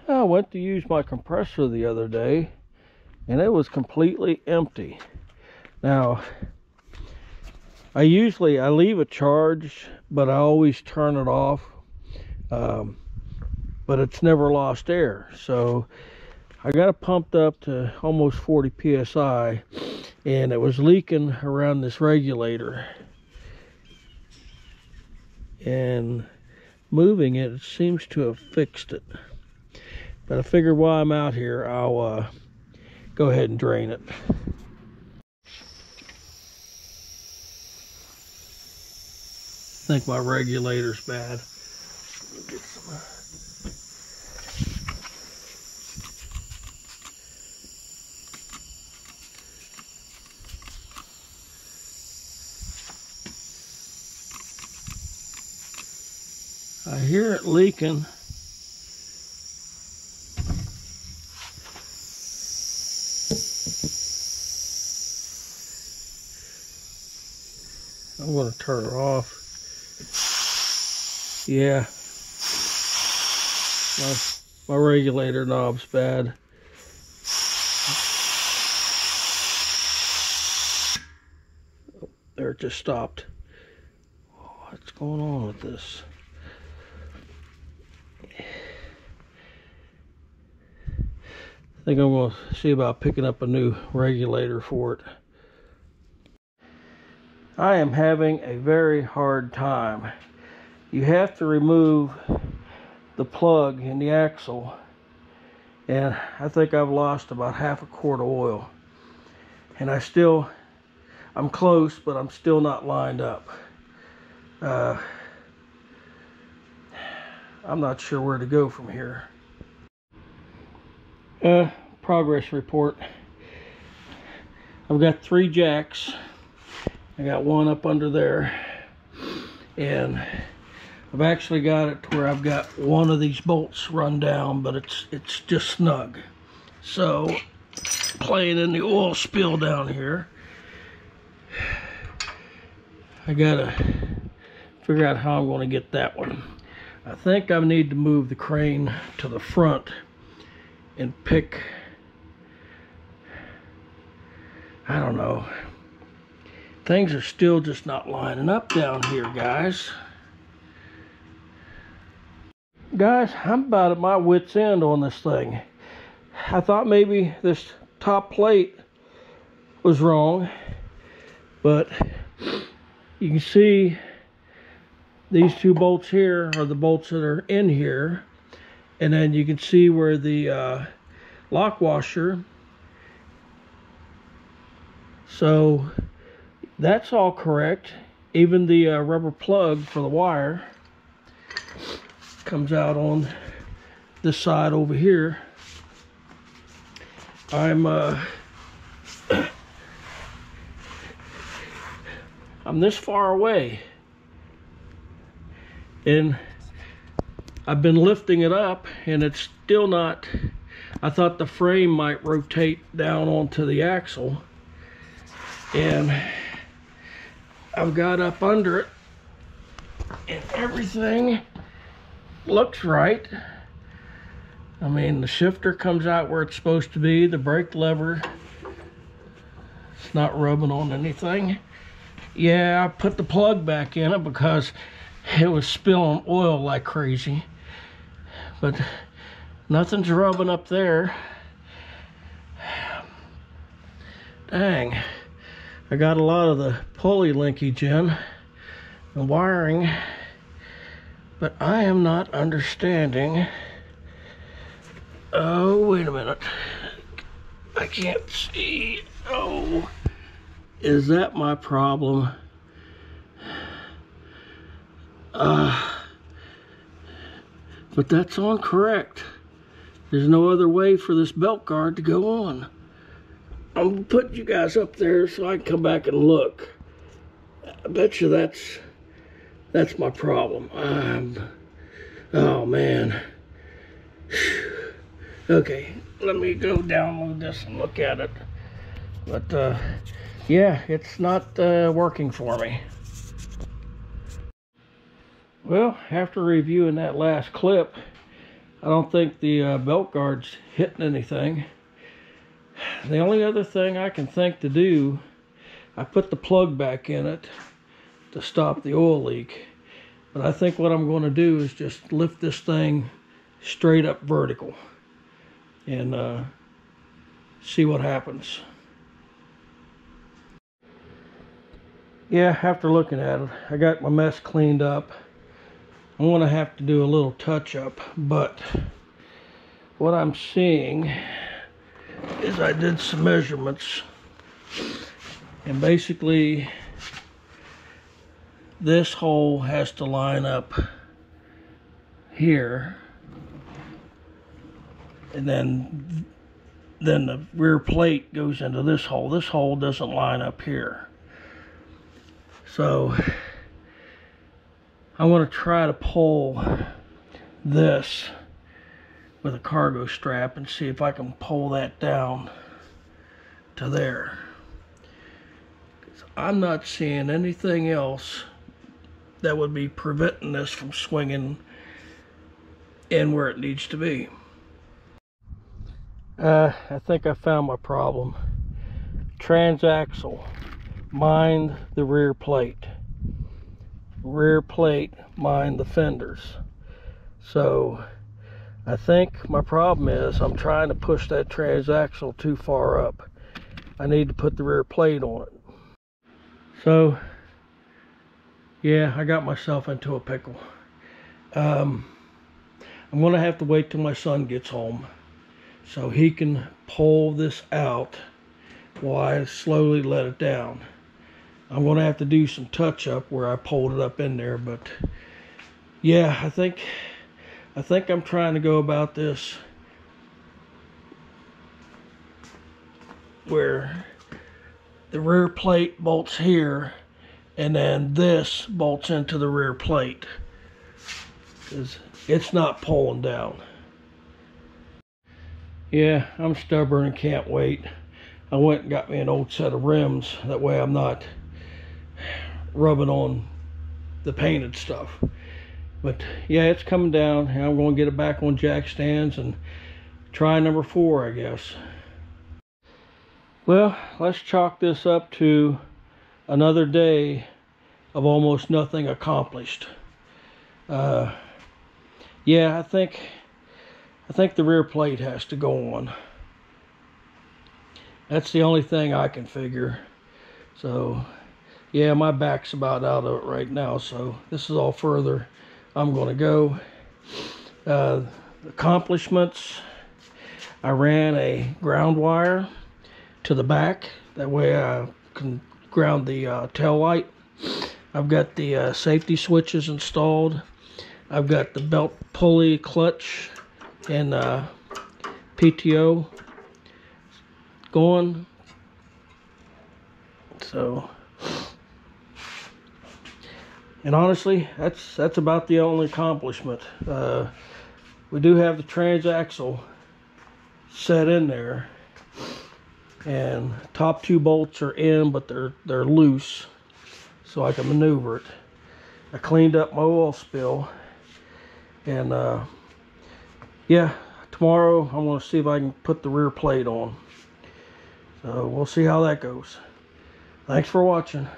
I went to use my compressor the other day and it was completely empty. Now, I leave it charged, but I always turn it off. But it's never lost air. So I got it pumped up to almost 40 psi and it was leaking around this regulator. And moving it, it seems to have fixed it. But I figured while I'm out here, I'll go ahead and drain it. I think my regulator's bad. Get some. I hear it leaking. I'm going to turn it off. Yeah, my regulator knob's bad. Oh, there, it just stopped. What's going on with this? I think I'm going to see about picking up a new regulator for it. I am having a very hard time. You have to remove the plug in the axle, and I think I've lost about half a quart of oil. And I'm close, but I'm still not lined up. I'm not sure where to go from here. Progress report. I've got 3 jacks. I got one up under there, and I've actually got it to where I've got one of these bolts run down, but it's just snug. So, playing in the oil spill down here, I gotta figure out how I'm going to get that one. I think I need to move the crane to the front and pick, I don't know. Things are still just not lining up down here, guys. Guys, I'm about at my wit's end on this thing. I thought maybe this top plate was wrong, but you can see these 2 bolts here are the bolts that are in here, and then you can see where the lock washer, so that's all correct. Even the rubber plug for the wire comes out on this side over here. I'm this far away, and I've been lifting it up and it's still not. I thought the frame might rotate down onto the axle, and I've got up under it and everything looks right. I mean, the shifter comes out where it's supposed to be. The brake lever, it's not rubbing on anything. Yeah, I put the plug back in it because it was spilling oil like crazy, but nothing's rubbing up there. Dang, I got a lot of the pulley linkage in and wiring, but I am not understanding. Oh, wait a minute. I can't see. Oh, is that my problem? But that's on correct. There's no other way for this belt guard to go on. I'm gonna put you guys up there so I can come back and look. I bet you that's my problem. Oh man. Okay, let me go download this and look at it. But yeah, it's not working for me. Well, after reviewing that last clip, I don't think the belt guard's hitting anything. The only other thing I can think to do, I put the plug back in it to stop the oil leak. But I think what I'm going to do is just lift this thing straight up vertical and see what happens. Yeah, after looking at it, I got my mess cleaned up. I'm going to have to do a little touch up, but what I'm seeing is I did some measurements, and basically this hole has to line up here, and then the rear plate goes into this hole. This hole doesn't line up here. So I want to try to pull this with a cargo strap and see if I can pull that down to there. I'm not seeing anything else that would be preventing this from swinging in where it needs to be. I think I found my problem. Transaxle, mind the rear plate. Rear plate, mind the fenders. So I think my problem is I'm trying to push that transaxle too far up. I need to put the rear plate on it. So yeah, I got myself into a pickle. I'm gonna have to wait till my son gets home so he can pull this out while I slowly let it down. I'm gonna have to do some touch up where I pulled it up in there, but yeah, I think I'm trying to go about this where the rear plate bolts here and then this bolts into the rear plate, because it's not pulling down. Yeah, I'm stubborn and can't wait. I went and got me an old set of rims. That way I'm not rubbing on the painted stuff. But yeah, it's coming down, and I'm going to get it back on jack stands and try number 4, I guess. Well, let's chalk this up to another day of almost nothing accomplished. Yeah, I think the rear plate has to go on. That's the only thing I can figure. So yeah, my back's about out of it right now, so this is all further I'm going to go. Accomplishments: I ran a ground wire to the back, that way I can ground the tail light. I've got the safety switches installed. I've got the belt pulley, clutch, and PTO going. So, and honestly, that's about the only accomplishment. We do have the transaxle set in there, and top 2 bolts are in, but they're loose, so I can maneuver it. I cleaned up my oil spill, and yeah, tomorrow I'm going to see if I can put the rear plate on. So we'll see how that goes. Thanks for watching.